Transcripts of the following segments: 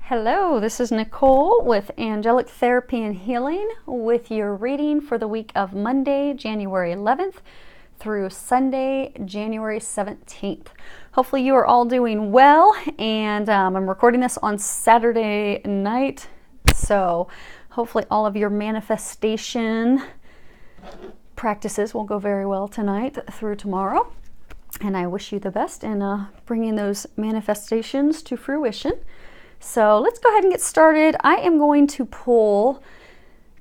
Hello, this is Nicole with Angelic Therapy and Healing with your reading for the week of Monday, January 11th through Sunday, January 17th. Hopefully you are all doing well, and I'm recording this on Saturday night, so hopefully all of your manifestation practices will go very well tonight through tomorrow, and I wish you the best in bringing those manifestations to fruition. So let's go ahead and get started. I am going to pull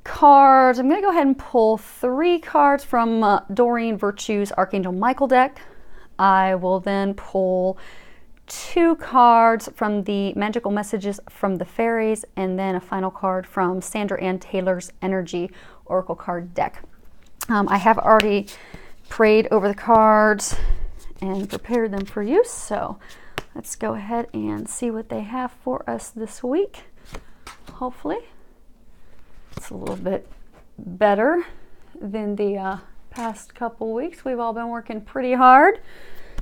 cards. I'm going to go ahead and pull 3 cards from Doreen Virtue's Archangel Michael deck. I will then pull 2 cards from the Magical Messages from the Fairies, and then a final card from Sandra Ann Taylor's Energy Oracle card deck. I have already prayed over the cards and prepared them for use, so let's go ahead and see what they have for us this week. Hopefully it's a little bit better than the past couple weeks. We've all been working pretty hard.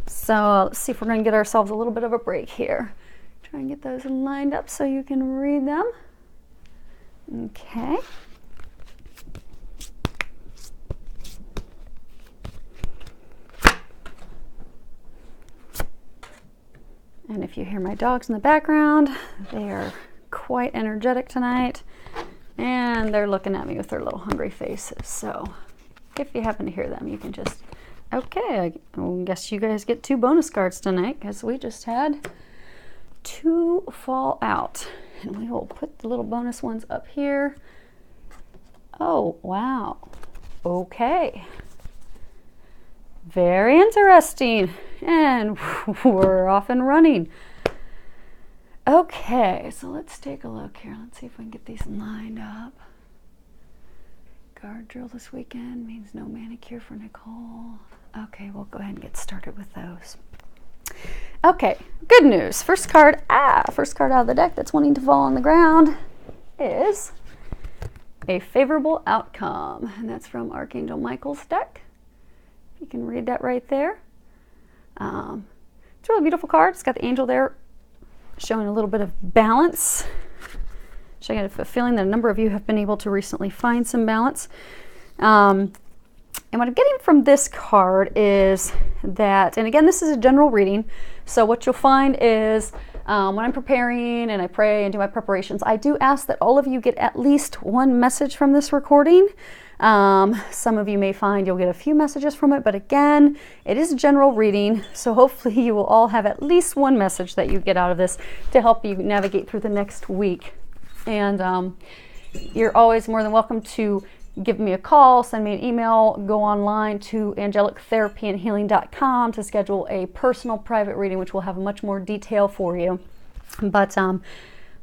So let's see if we're going to get ourselves a little bit of a break here. Try and get those lined up so you can read them. Okay. And if you hear my dogs in the background, they are quite energetic tonight, and they're looking at me with their little hungry faces. So if you happen to hear them, you can just, okay, I guess you guys get 2 bonus cards tonight, because we just had 2 fall out. And we will put the little bonus ones up here. Oh, wow. Okay. Very interesting. And we're off and running. Okay, so let's take a look here. Let's see if we can get these lined up. Guard drill this weekend means no manicure for Nicole. Okay, we'll go ahead and get started with those. Okay, good news. First card out of the deck that's wanting to fall on the ground is a favorable outcome. And that's from Archangel Michael's deck. You can read that right there. It's a really beautiful card. It's got the angel there showing a little bit of balance. I get a feeling that a number of you have been able to recently find some balance. And what I'm getting from this card is that, and again, this is a general reading, so what you'll find is when I'm preparing and I pray and do my preparations, I do ask that all of you get at least 1 message from this recording. Some of you may find you'll get a few messages from it, but again, it is a general reading, so hopefully you will all have at least 1 message that you get out of this to help you navigate through the next week. And you're always more than welcome to give me a call, send me an email, go online to angelictherapyandhealing.com to schedule a personal private reading, which will have much more detail for you. But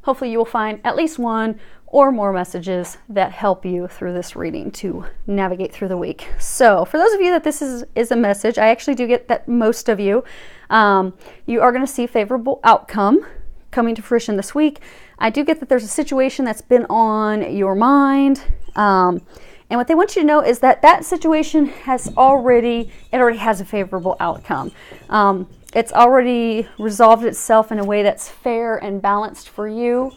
hopefully you will find at least 1 or more messages that help you through this reading to navigate through the week. So for those of you that this is a message, I actually do get that most of you, you are going to see favorable outcome coming to fruition this week. I do get that there's a situation that's been on your mind, and what they want you to know is that that situation has already has a favorable outcome. It's already resolved itself in a way that's fair and balanced for you,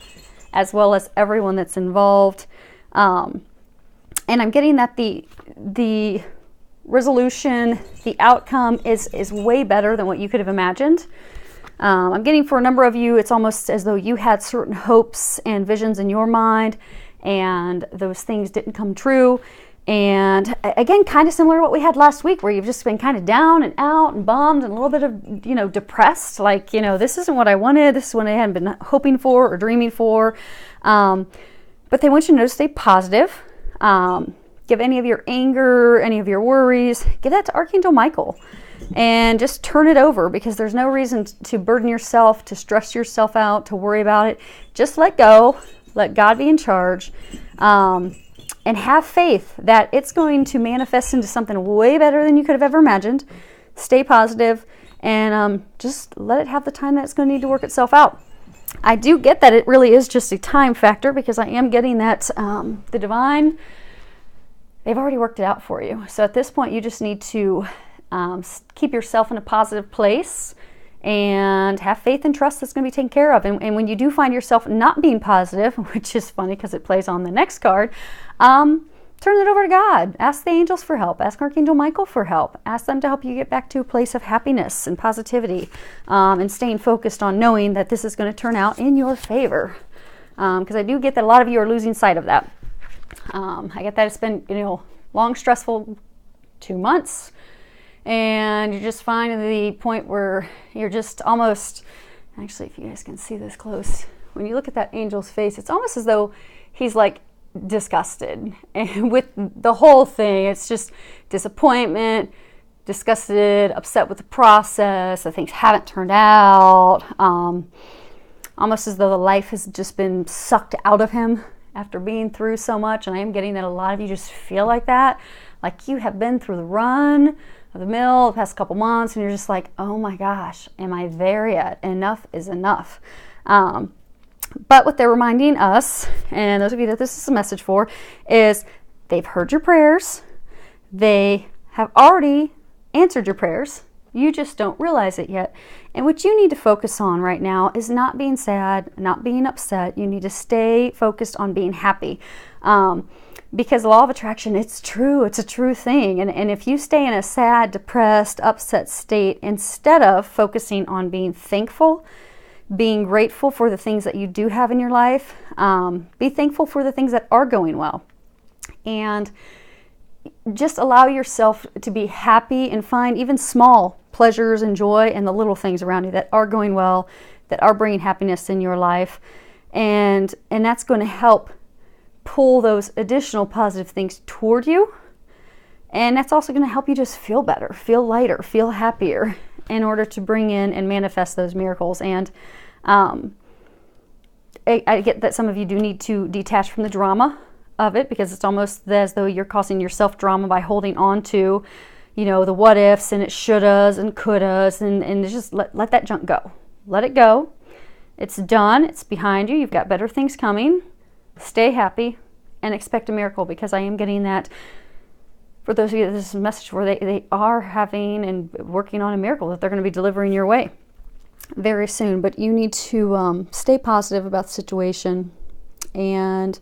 as well as everyone that's involved. And I'm getting that the resolution, the outcome is way better than what you could have imagined. I'm getting for a number of you, it's almost as though you had certain hopes and visions in your mind, and those things didn't come true. And again, kind of similar to what we had last week, where you've just been kind of down and out and bummed and a little bit of, depressed, like, this isn't what I wanted, this is what I hadn't been hoping for or dreaming for. But they want you to stay positive. Give any of your anger, any of your worries, give that to Archangel Michael and just turn it over, because there's no reason to burden yourself, to stress yourself out, to worry about it. Just let go, let God be in charge. And have faith that it's going to manifest into something way better than you could have ever imagined. Stay positive, and just let it have the time that it's going to need to work itself out. I do get that it really is just a time factor, because I am getting that the divine, they've already worked it out for you. So at this point, you just need to keep yourself in a positive place and have faith and trust that's going to be taken care of. And when you do find yourself not being positive, which is funny because it plays on the next card, turn it over to God. Ask the angels for help. Ask Archangel Michael for help. Ask them to help you get back to a place of happiness and positivity, and staying focused on knowing that this is going to turn out in your favor. Because I do get that a lot of you are losing sight of that. I get that it's been, long, stressful 2 months, and you're just finding the point where you're just almost, actually, if you guys can see this close, when you look at that angel's face, it's almost as though he's like disgusted and with the whole thing. It's just disappointment, disgusted, upset with the process, that things haven't turned out, almost as though the life has just been sucked out of him after being through so much. And I am getting that a lot of you just feel like that, like you have been through the run of the mill the past couple months, and you're just like, oh my gosh, am I there yet? Enough is enough. But what they're reminding us, and those of you that this is a message for, is they've heard your prayers. They have already answered your prayers. You just don't realize it yet. And what you need to focus on right now is not being sad, not being upset. You need to stay focused on being happy. Because the law of attraction, it's true. It's a true thing. And if you stay in a sad, depressed, upset state, instead of focusing on being thankful, being grateful for the things that you do have in your life, be thankful for the things that are going well. And just allow yourself to be happy and find even small pleasures and joy in the little things around you that are going well, that are bringing happiness in your life. And that's going to help pull those additional positive things toward you. And that's also going to help you just feel better, feel lighter, feel happier in order to bring in and manifest those miracles. And I get that some of you do need to detach from the drama of it, because it's almost as though you're causing yourself drama by holding on to, the what ifs and it shouldas and couldas, and just let that junk go. Let it go. It's done. It's behind you. You've got better things coming. Stay happy and expect a miracle, because I am getting that for those of you that this is a message where they are having and working on a miracle that they're going to be delivering your way very soon. But you need to stay positive about the situation, and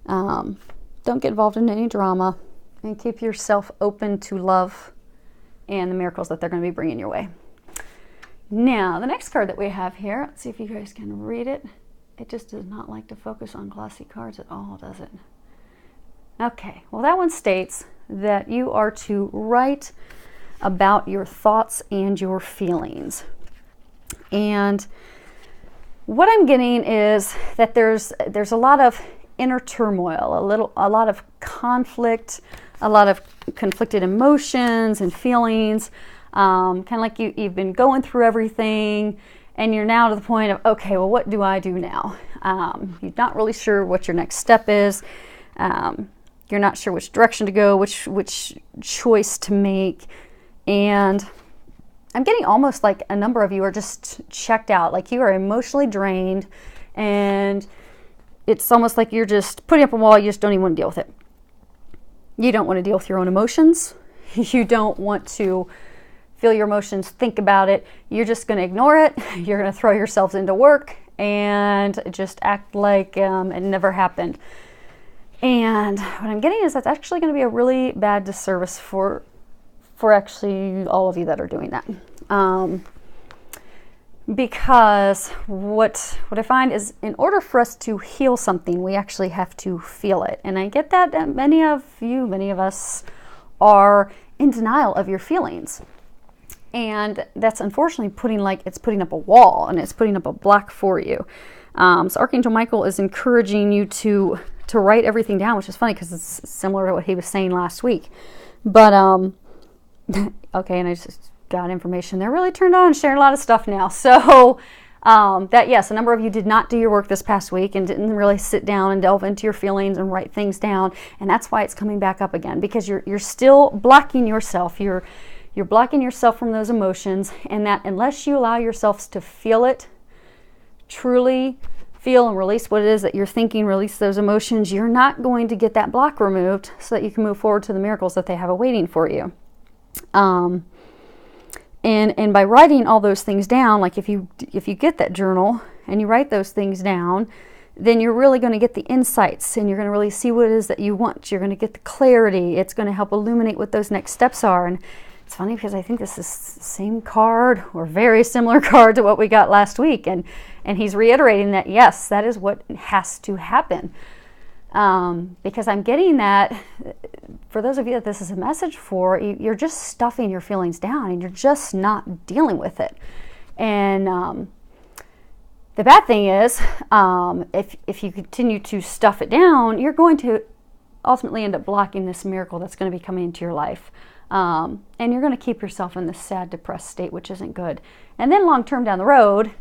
don't get involved in any drama, and keep yourself open to love and the miracles that they're going to be bringing your way. Now, the next card that we have here, let's see if you guys can read it. It just does not like to focus on glossy cards at all, does it? Okay, well, that one states that you are to write about your thoughts and your feelings. And what I'm getting is that there's a lot of inner turmoil, a lot of conflict, a lot of conflicted emotions and feelings, kind of like you've been going through everything, and you're now to the point of, okay, well, what do I do now? You're not really sure what your next step is. You're not sure which direction to go, which choice to make. And I'm getting almost like a number of you are just checked out, like you are emotionally drained, and it's almost like you're just putting up a wall. You just don't even want to deal with it. You don't want to deal with your own emotions. You don't want to feel your emotions, think about it. You're just going to ignore it. You're going to throw yourselves into work and just act like it never happened. And what I'm getting is that's actually going to be a really bad disservice for actually all of you that are doing that. Because what I find is, in order for us to heal something, we actually have to feel it. And I get that many of us are in denial of your feelings. And that's unfortunately putting up a wall, and it's putting up a block for you. So Archangel Michael is encouraging you to write everything down, which is funny because it's similar to what he was saying last week. But, okay, and I just got information. They're really turned on and sharing a lot of stuff now. So yes, a number of you did not do your work this past week and didn't really sit down and delve into your feelings and write things down. And that's why it's coming back up again, because you're still blocking yourself. You're blocking yourself from those emotions, and that unless you allow yourselves to feel it, truly feel and release what it is that you're thinking, release those emotions, you're not going to get that block removed so that you can move forward to the miracles that they have awaiting for you. And by writing all those things down, like if you get that journal and you write those things down, then you're really going to get the insights, and you're going to really see what it is that you want. You're going to get the clarity. It's going to help illuminate what those next steps are. And it's funny because I think this is the same card or very similar card to what we got last week. And he's reiterating that, yes, that is what has to happen. Because I'm getting that, for those of you that this is a message for, you're just stuffing your feelings down and you're just not dealing with it. And the bad thing is, if you continue to stuff it down, you're going to ultimately end up blocking this miracle that's going to be coming into your life. And you're going to keep yourself in this sad, depressed state, which isn't good. And then long term down the road,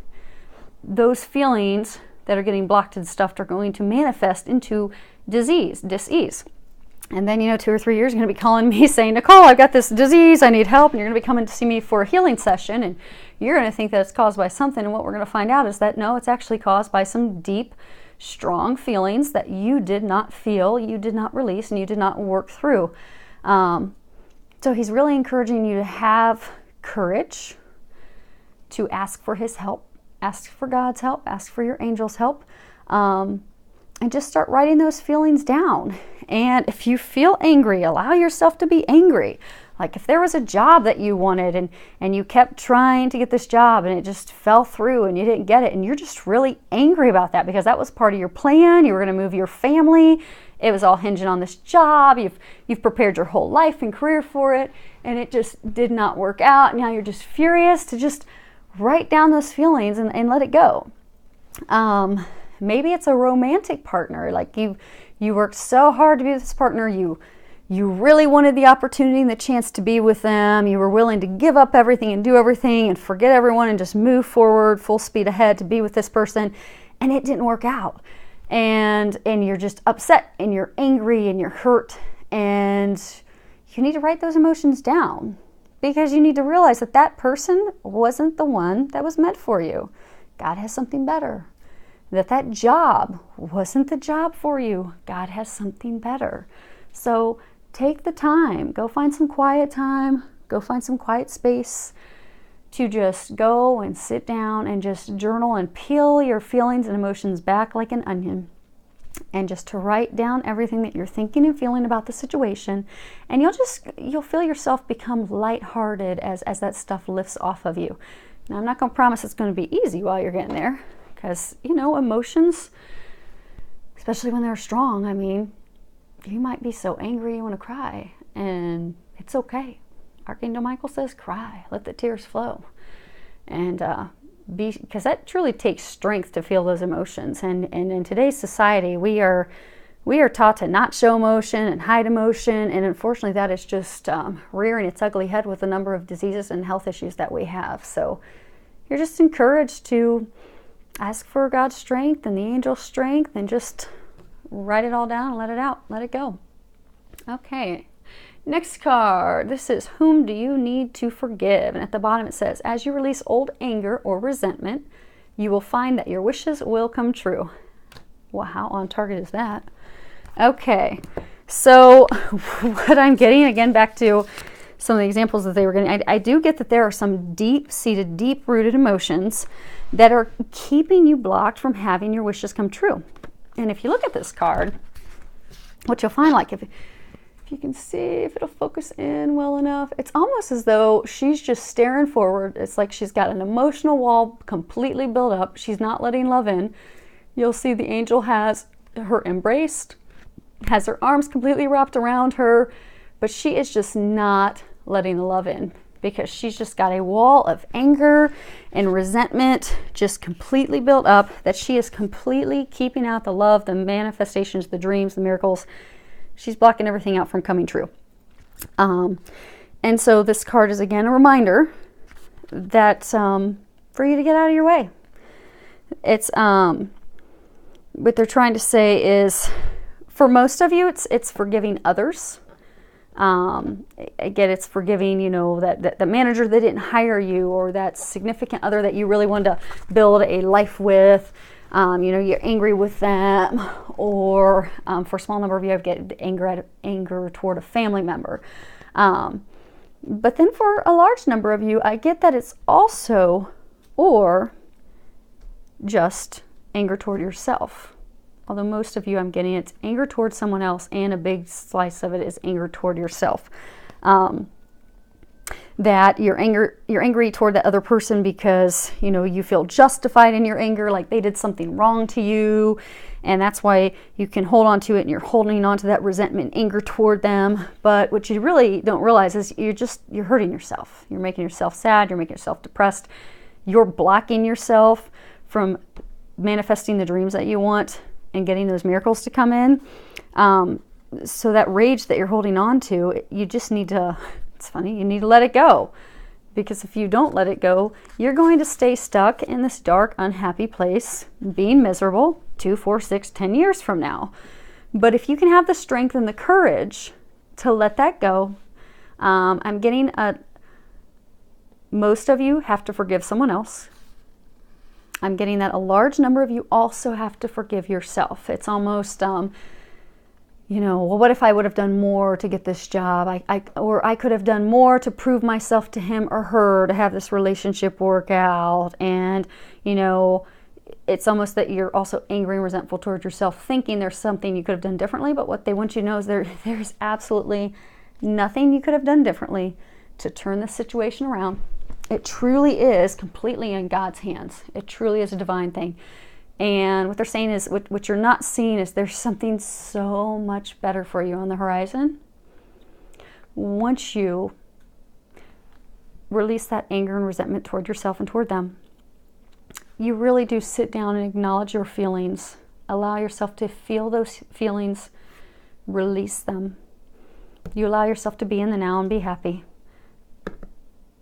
those feelings that are getting blocked and stuffed are going to manifest into dis-ease. And then, 2 or 3 years, you're going to be calling me saying, Nicole, I've got this disease, I need help. And you're going to be coming to see me for a healing session. And you're going to think that it's caused by something. And what we're going to find out is that, no, it's actually caused by some deep, strong feelings that you did not feel, you did not release, and you did not work through. So he's really encouraging you to have courage to ask for his help, ask for God's help, ask for your angel's help, and just start writing those feelings down. And if you feel angry, allow yourself to be angry. Like if there was a job that you wanted and you kept trying to get this job and it just fell through and you didn't get it, and you're just really angry about that because that was part of your plan. You were going to move your family. It was all hinging on this job. You've prepared your whole life and career for it, and it just did not work out. Now you're just furious. To just write down those feelings and let it go. Maybe it's a romantic partner. Like you worked so hard to be with this partner. You really wanted the opportunity and the chance to be with them. You were willing to give up everything and do everything and forget everyone and just move forward full speed ahead to be with this person, and it didn't work out. And you're just upset and you're angry and you're hurt, and you need to write those emotions down because you need to realize that that person wasn't the one that was meant for you. God has something better. That job wasn't the job for you. God has something better. So take the time, go find some quiet time, go find some quiet space to just go and sit down and just journal and peel your feelings and emotions back like an onion, and just to write down everything that you're thinking and feeling about the situation. And you'll feel yourself become lighthearted as that stuff lifts off of you. Now, I'm not going to promise it's going to be easy while you're getting there, because, emotions, especially when they're strong, you might be so angry you want to cry, and it's okay. Archangel Michael says, cry, let the tears flow. And because that truly takes strength to feel those emotions. And in today's society, we are taught to not show emotion and hide emotion. And unfortunately, that is just rearing its ugly head with the number of diseases and health issues that we have. So you're just encouraged to ask for God's strength and the angel's strength, and just write it all down and let it out, let it go. Okay. Next card, this is whom do you need to forgive? And at the bottom it says, as you release old anger or resentment, you will find that your wishes will come true. Well, how on target is that? Okay, so what I'm getting, again, back to some of the examples that they were getting, I do get that there are some deep-seated, deep-rooted emotions that are keeping you blocked from having your wishes come true. And if you look at this card, what you'll find, like if you can see, if it'll focus in well enough, it's almost as though she's just staring forward. It's like she's got an emotional wall completely built up. She's not letting love in. You'll see the angel has her embraced, has her arms completely wrapped around her, but she is just not letting the love in because she's just got a wall of anger and resentment just completely built up that she is completely keeping out the love, the manifestations, the dreams, the miracles. She's blocking everything out from coming true. And so this card is, again, a reminder that for you to get out of your way. It's what they're trying to say is, for most of you, it's forgiving others. Again, it's forgiving, that the manager that didn't hire you, or that significant other that you really wanted to build a life with. You're angry with them, or for a small number of you, I've get anger toward a family member. But then for a large number of you, I get that it's also or just anger toward yourself. Although most of you, I'm getting it's anger towards someone else, and a big slice of it is anger toward yourself. That you're angry toward that other person because, you know, you feel justified in your anger, like they did something wrong to you, and that's why you can hold on to it, and you're holding on to that resentment and anger toward them. But what you really don't realize is you're hurting yourself. You're making yourself sad, you're making yourself depressed, you're blocking yourself from manifesting the dreams that you want and getting those miracles to come in. So that rage that you're holding on to, you just need to, it's funny, you need to let it go. Because if you don't let it go, you're going to stay stuck in this dark, unhappy place, being miserable 2, 4, 6, 10 years from now. But if you can have the strength and the courage to let that go, I'm getting most of you have to forgive someone else. I'm getting that a large number of you also have to forgive yourself. It's almost, you know, well, what if I would have done more to get this job? Or I could have done more to prove myself to him or her to have this relationship work out. And, you know, it's almost that you're also angry and resentful towards yourself, thinking there's something you could have done differently. But what they want you to know is there's absolutely nothing you could have done differently to turn the situation around. It truly is completely in God's hands. It truly is a divine thing. And what they're saying is, what you're not seeing is there's something so much better for you on the horizon. Once you release that anger and resentment toward yourself and toward them, you really do sit down and acknowledge your feelings. Allow yourself to feel those feelings. Release them. You allow yourself to be in the now and be happy.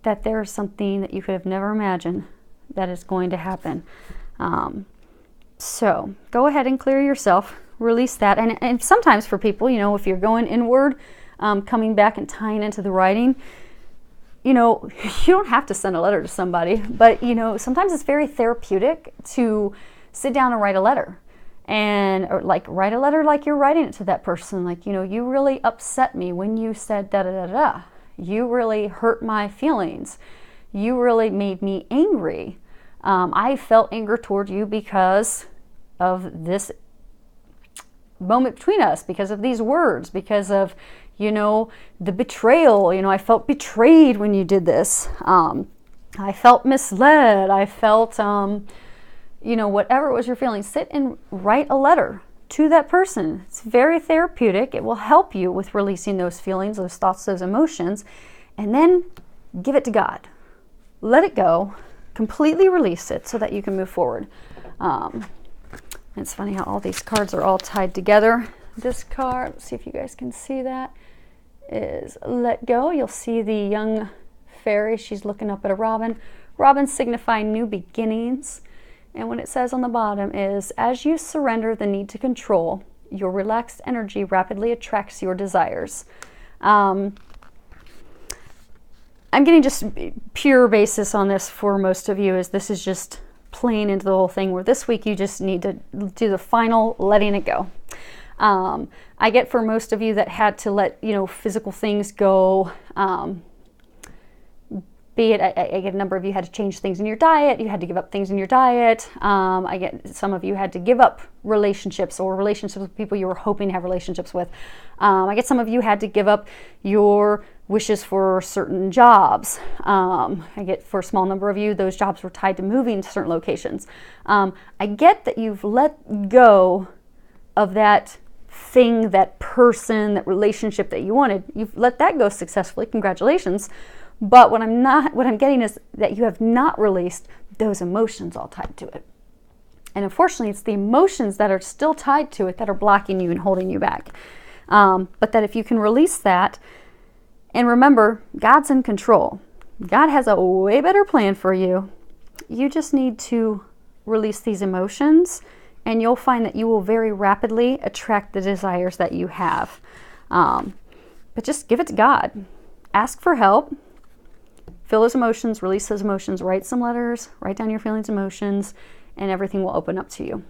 That there is something that you could have never imagined that is going to happen. So go ahead and clear yourself, release that. And sometimes for people, you know, if you're going inward, coming back and tying into the writing, you know, you don't have to send a letter to somebody, but, you know, sometimes it's very therapeutic to sit down and write a letter. Or like write a letter like you're writing it to that person. Like, you know, you really upset me when you said da-da-da-da. You really hurt my feelings. You really made me angry. I felt anger toward you because of this moment between us, because of these words, because of, you know, the betrayal. You know, I felt betrayed when you did this. I felt misled. I felt, you know, whatever it was you're feeling. Sit and write a letter to that person. It's very therapeutic. It will help you with releasing those feelings, those thoughts, those emotions, and then give it to God. Let it go. Completely release it so that you can move forward. It's funny how all these cards are all tied together. This card, let's see if you guys can see that, is let go. You'll see the young fairy. She's looking up at a robin. Robins signify new beginnings. And what it says on the bottom is, as you surrender the need to control, your relaxed energy rapidly attracts your desires. I'm getting just pure basis on this for most of you, as this is just playing into the whole thing, where this week you just need to do the final letting it go. I get for most of you that had to let, you know, physical things go, be it, I get a number of you had to change things in your diet, you had to give up things in your diet. I get some of you had to give up relationships or relationships with people you were hoping to have relationships with. I get some of you had to give up your wishes for certain jobs. I get for a small number of you, those jobs were tied to moving to certain locations. I get that you've let go of that thing, that person, that relationship that you wanted. You've let that go successfully. Congratulations. But what I'm getting is that you have not released those emotions all tied to it. And unfortunately, it's the emotions that are still tied to it that are blocking you and holding you back. But that if you can release that, and remember, God's in control. God has a way better plan for you. You just need to release these emotions, and you'll find that you will very rapidly attract the desires that you have. But just give it to God. Ask for help. Feel those emotions, release those emotions, write some letters, write down your feelings, emotions, and everything will open up to you.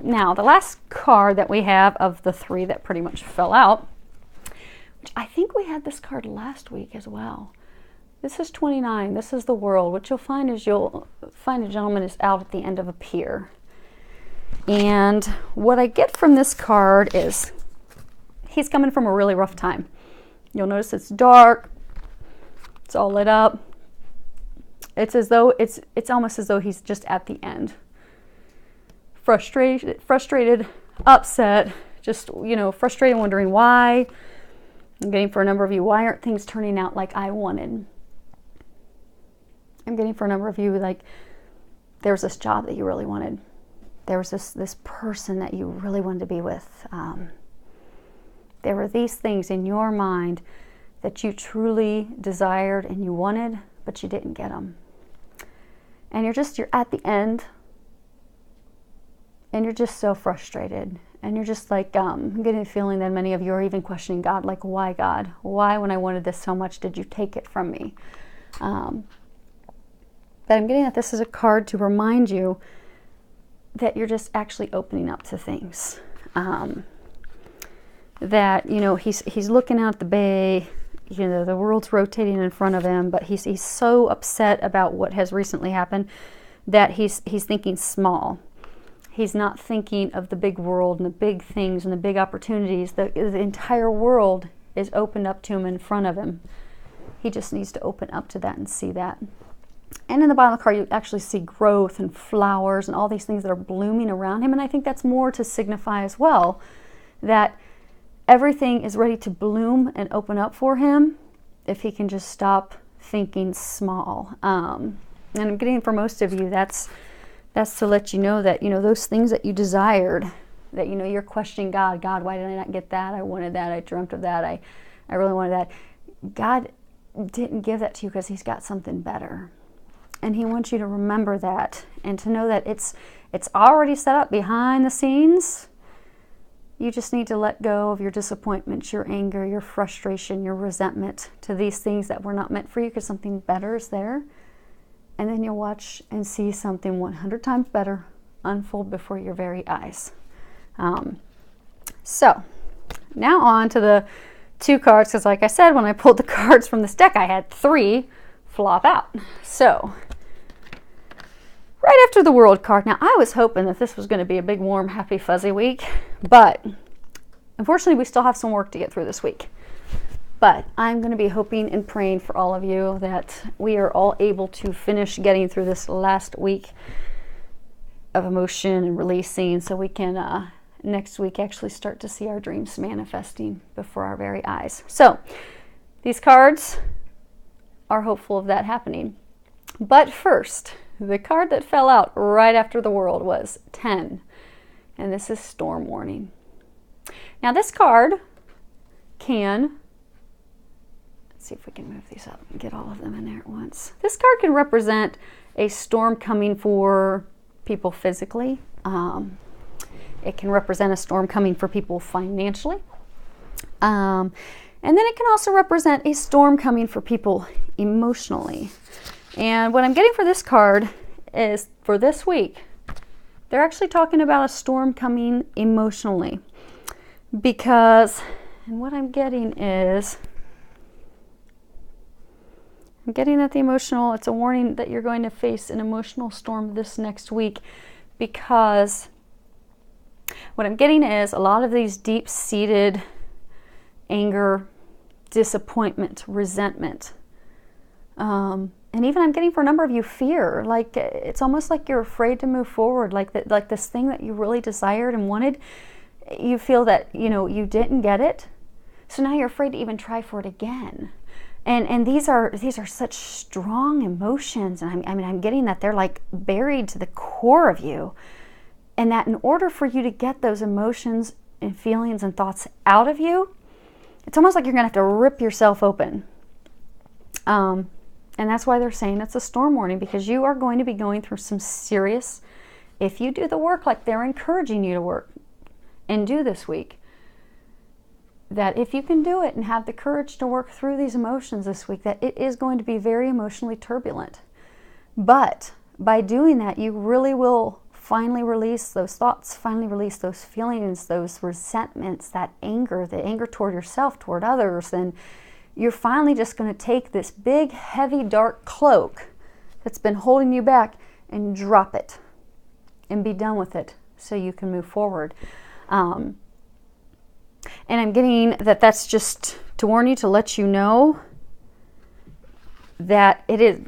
Now, the last card that we have of the three that pretty much fell out, which I think we had this card last week as well. This is 29. This is the world. What you'll find is you'll find a gentleman is out at the end of a pier. And what I get from this card is he's coming from a really rough time. You'll notice it's dark. It's all lit up. It's as though it's almost as though he's just at the end. Frustrated, upset, just, you know, frustrated, wondering why. I'm getting for a number of you, why aren't things turning out like I wanted? I'm getting for a number of you, like, there was this job that you really wanted. There was this person that you really wanted to be with. There were these things in your mind that you truly desired and you wanted, but you didn't get them. And you're at the end, and you're just so frustrated. And you're just like, I'm getting the feeling that many of you are even questioning God, like, why, God? Why, when I wanted this so much, did you take it from me? But I'm getting that this is a card to remind you that you're just actually opening up to things. That, you know, he's looking out the bay, you know, the world's rotating in front of him, but he's so upset about what has recently happened that he's thinking small. He's not thinking of the big world and the big things and the big opportunities. The entire world is opened up to him in front of him. He just needs to open up to that and see that. And in the bottom of the card, you actually see growth and flowers and all these things that are blooming around him. And I think that's more to signify as well that everything is ready to bloom and open up for him if he can just stop thinking small. And I'm getting for most of you, that's to let you know that, you know, those things that you desired, that, you know, you're questioning God. God, why did I not get that? I wanted that. I dreamt of that. I really wanted that. God didn't give that to you because he's got something better. And he wants you to remember that and to know that it's already set up behind the scenes. You just need to let go of your disappointments, your anger, your frustration, your resentment to these things that were not meant for you because something better is there. And then you'll watch and see something 100 times better unfold before your very eyes. So now on to the two cards, because like I said, when I pulled the cards from this deck, I had 3 flop out. So right after the World card, now I was hoping that this was going to be a big, warm, happy, fuzzy week, but unfortunately we still have some work to get through this week. But I'm going to be hoping and praying for all of you that we are all able to finish getting through this last week of emotion and releasing so we can next week actually start to see our dreams manifesting before our very eyes. So these cards are hopeful of that happening. But first, the card that fell out right after the World was 10. And this is Storm Warning. Now this card can... see if we can move these up and get all of them in there at once. This card can represent a storm coming for people physically. It can represent a storm coming for people financially. And then it can also represent a storm coming for people emotionally. And what I'm getting for this card is for this week, they're actually talking about a storm coming emotionally. Because, and what I'm getting is, I'm getting that it's a warning that you're going to face an emotional storm this next week, because what I'm getting is a lot of these deep-seated anger, disappointment, resentment, and even I'm getting for a number of you fear. Like it's almost like you're afraid to move forward, like this thing that you really desired and wanted, you feel that, you know, you didn't get it, so now you're afraid to even try for it again. And these are such strong emotions, and I'm getting that they're like buried to the core of you, and that in order for you to get those emotions and feelings and thoughts out of you, it's almost like you're gonna have to rip yourself open. And that's why they're saying it's a storm warning, because you are going to be going through some serious, if you do the work like they're encouraging you to work and do this week, that if you can do it and have the courage to work through these emotions this week, that it is going to be very emotionally turbulent. But by doing that, you really will finally release those thoughts, finally release those feelings, those resentments, that anger, the anger toward yourself, toward others, and you're finally just going to take this big, heavy, dark cloak that's been holding you back and drop it and be done with it so you can move forward. And I'm getting that that's just to warn you, to let you know that it is,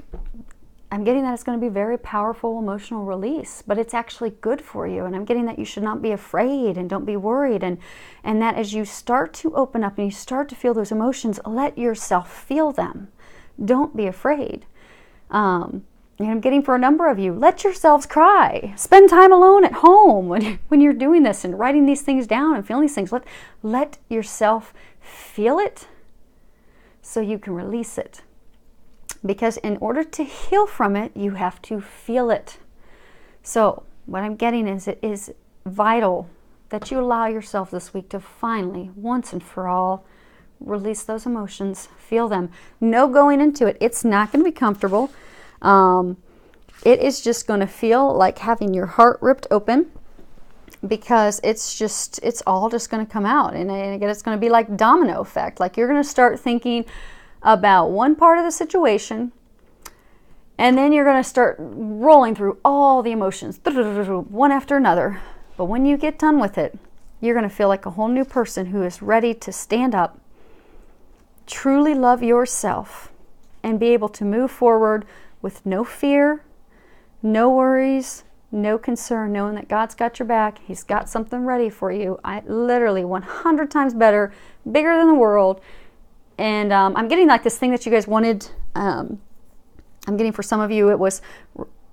I'm getting that it's going to be very powerful emotional release, but it's actually good for you. And I'm getting that you should not be afraid and don't be worried. And that as you start to open up and you start to feel those emotions, let yourself feel them. Don't be afraid. And I'm getting for a number of you, let yourselves cry. Spend time alone at home when you're doing this and writing these things down and feeling these things. Let yourself feel it so you can release it. Because in order to heal from it, you have to feel it. So what I'm getting is it is vital that you allow yourself this week to finally, once and for all, release those emotions, feel them. No going into it. It's not going to be comfortable. It is just going to feel like having your heart ripped open, because it's all just going to come out. And again, it's going to be like domino effect. Like you're going to start thinking about one part of the situation, and then you're going to start rolling through all the emotions, one after another. But when you get done with it, you're going to feel like a whole new person who is ready to stand up, truly love yourself, and be able to move forward with no fear, no worries, no concern, knowing that God's got your back. He's got something ready for you. Literally 100 times better, bigger than the world. And I'm getting like this thing that you guys wanted. I'm getting for some of you, it was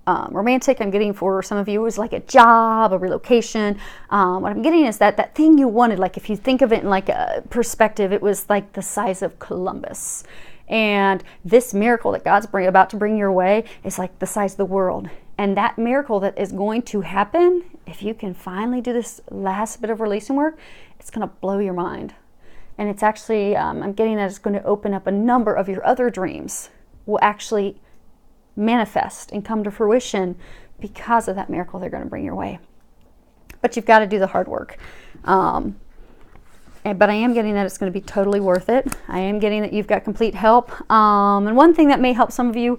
romantic. I'm getting for some of you, it was like a job, a relocation. What I'm getting is that thing you wanted. Like if you think of it in like a perspective, it was like the size of Columbus. And this miracle that God's about to bring your way is like the size of the world. And that miracle that is going to happen, if you can finally do this last bit of releasing work, it's going to blow your mind. And it's actually, I'm getting that it's going to open up a number of your other dreams will actually manifest and come to fruition because of that miracle they're going to bring your way. But you've got to do the hard work. But I am getting that it's going to be totally worth it. I am getting that you've got complete help. And one thing that may help some of you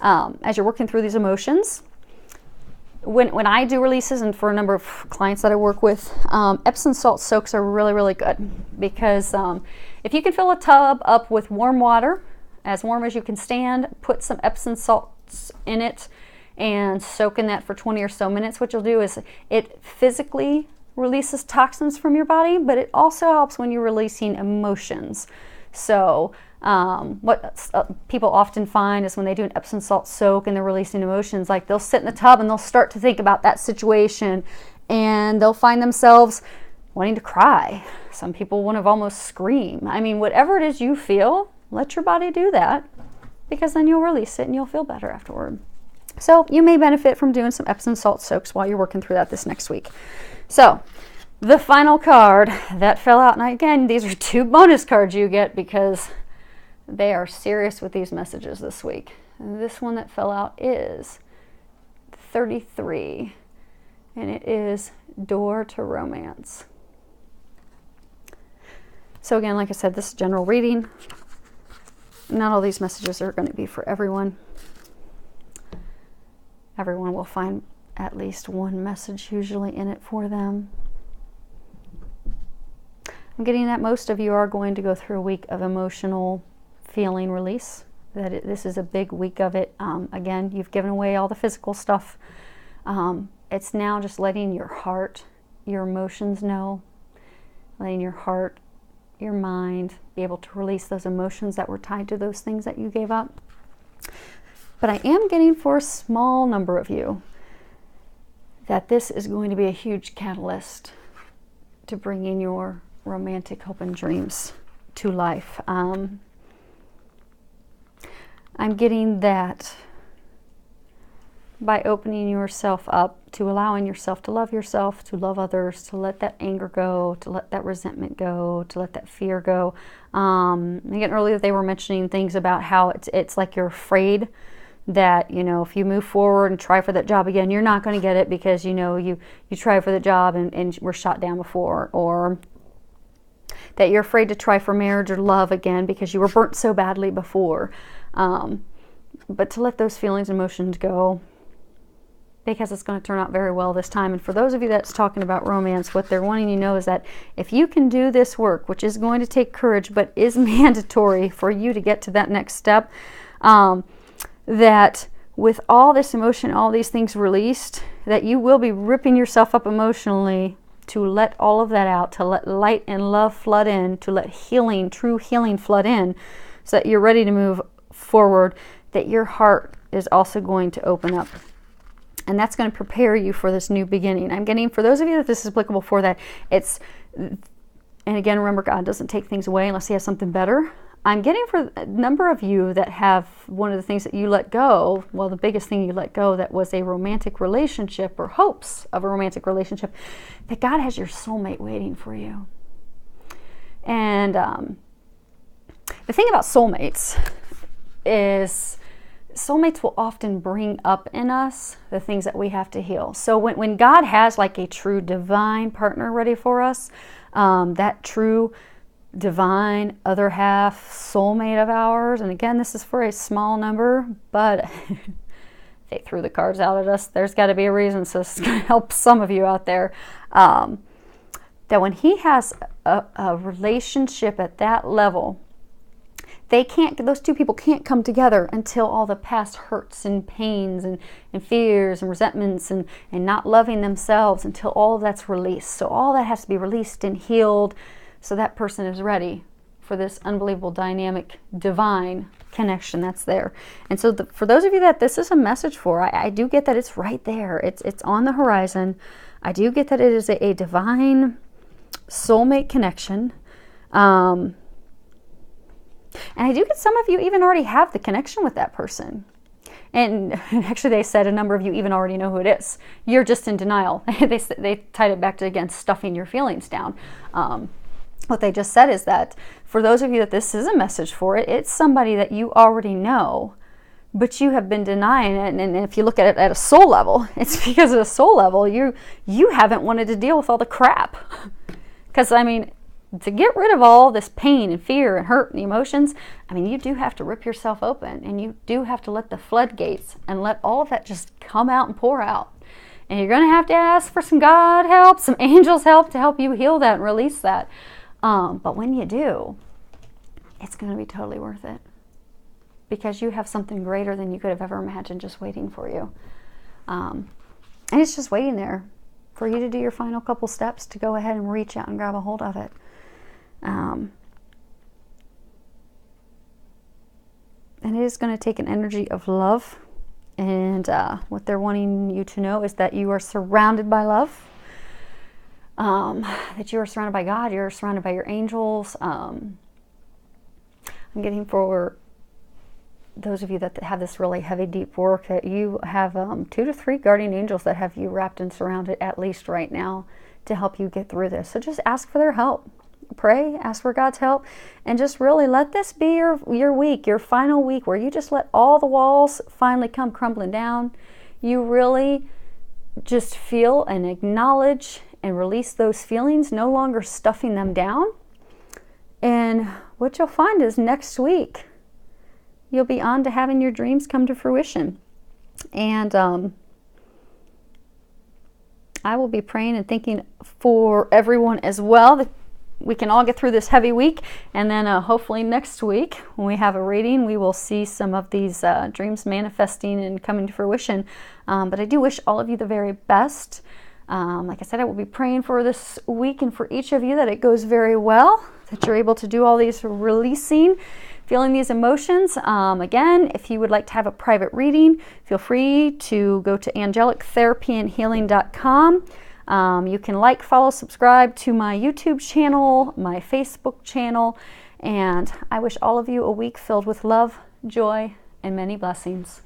as you're working through these emotions, when I do releases, and for a number of clients that I work with, Epsom salt soaks are really, really good, because if you can fill a tub up with warm water, as warm as you can stand, put some Epsom salts in it and soak in that for 20 or so minutes. What you'll do is it physically releases toxins from your body, but it also helps when you're releasing emotions. So what people often find is when they do an Epsom salt soak and they're releasing emotions, like they'll sit in the tub and they'll start to think about that situation, and they'll find themselves wanting to cry. Some people want to almost scream. I mean, whatever it is you feel, let your body do that, because then you'll release it and you'll feel better afterward. So you may benefit from doing some Epsom salt soaks while you're working through that this next week. So the final card that fell out, and again, these are 2 bonus cards you get because they are serious with these messages this week. And this one that fell out is 33, and it is Door to Romance. So again, like I said, this is general reading. Not all these messages are going to be for everyone. Everyone will find at least one message usually in it for them. I'm getting that most of you are going to go through a week of emotional feeling release. This is a big week of it. Again, you've given away all the physical stuff. It's now just letting your heart, your emotions know, letting your heart, your mind be able to release those emotions that were tied to those things that you gave up. But I am getting for a small number of you that this is going to be a huge catalyst to bringing your romantic hope and dreams to life. I'm getting that by opening yourself up to allowing yourself to love others, to let that anger go, to let that resentment go, to let that fear go. Again, earlier they were mentioning things about how it's like you're afraid that, you know, if you move forward and try for that job again, you're not going to get it because, you know, you tried for the job and were shot down before, or that you're afraid to try for marriage or love again because you were burnt so badly before. But to let those feelings and emotions go, because it's going to turn out very well this time. And for those of you that's talking about romance, what they're wanting you to know is that if you can do this work, which is going to take courage, but is mandatory for you to get to that next step, that with all this emotion, all these things released, that you will be ripping yourself up emotionally to let all of that out, to let light and love flood in, to let healing, true healing flood in, so that you're ready to move forward, that your heart is also going to open up. And that's going to prepare you for this new beginning. I'm getting, for those of you that this is applicable for, that it's, and again, remember, God doesn't take things away unless he has something better. I'm getting for a number of you that have one of the things that you let go, well, the biggest thing you let go that was a romantic relationship or hopes of a romantic relationship, that God has your soulmate waiting for you. And the thing about soulmates is soulmates will often bring up in us the things that we have to heal. So when God has like a true divine partner ready for us, that true divine other half soulmate of ours, and again, this is for a small number, but they threw the cards out at us. There's got to be a reason, so this is going to help some of you out there. That when he has a relationship at that level, those two people can't come together until all the past hurts and pains and fears and resentments and not loving themselves, until all of that's released. So all that has to be released and healed, so that person is ready for this unbelievable, dynamic, divine connection that's there. And so for those of you that this is a message for, I do get that it's right there. It's on the horizon. I do get that it is a divine soulmate connection. And I do get some of you even already have the connection with that person. And actually they said a number of you even already know who it is. You're just in denial. They tied it back to, again, stuffing your feelings down. What they just said is that for those of you that this is a message for, it's somebody that you already know, but you have been denying it. And if you look at it at a soul level, it's because at a soul level, you haven't wanted to deal with all the crap. Because, I mean, to get rid of all this pain and fear and hurt and emotions, I mean, you do have to rip yourself open, and you do have to let the floodgates and let all of that just come out and pour out. And you're going to ask for some God help, some angels help to help you heal that and release that. But when you do, it's going to be totally worth it, because you have something greater than you could have ever imagined just waiting for you. And it's just waiting there for you to do your final couple steps to go ahead and reach out and grab a hold of it. And it is going to take an energy of love. And what they're wanting you to know is that you are surrounded by love. That you are surrounded by God, you're surrounded by your angels. I'm getting for those of you that have this really heavy, deep work, that you have 2 to 3 guardian angels that have you wrapped and surrounded at least right now to help you get through this. So just ask for their help. Pray, ask for God's help, and just really let this be your week, your final week, where you just let all the walls finally come crumbling down. You really just feel and acknowledge and release those feelings, no longer stuffing them down. And what you'll find is next week, you'll be on to having your dreams come to fruition. And I will be praying and thinking for everyone as well, that we can all get through this heavy week. And then hopefully next week, when we have a reading, we will see some of these dreams manifesting and coming to fruition. But I do wish all of you the very best. Like I said, I will be praying for this week and for each of you that it goes very well, that you're able to do all these releasing, feeling these emotions. Again, if you would like to have a private reading, feel free to go to angelictherapyandhealing.com. You can like, follow, subscribe to my YouTube channel, my Facebook channel, and I wish all of you a week filled with love, joy, and many blessings.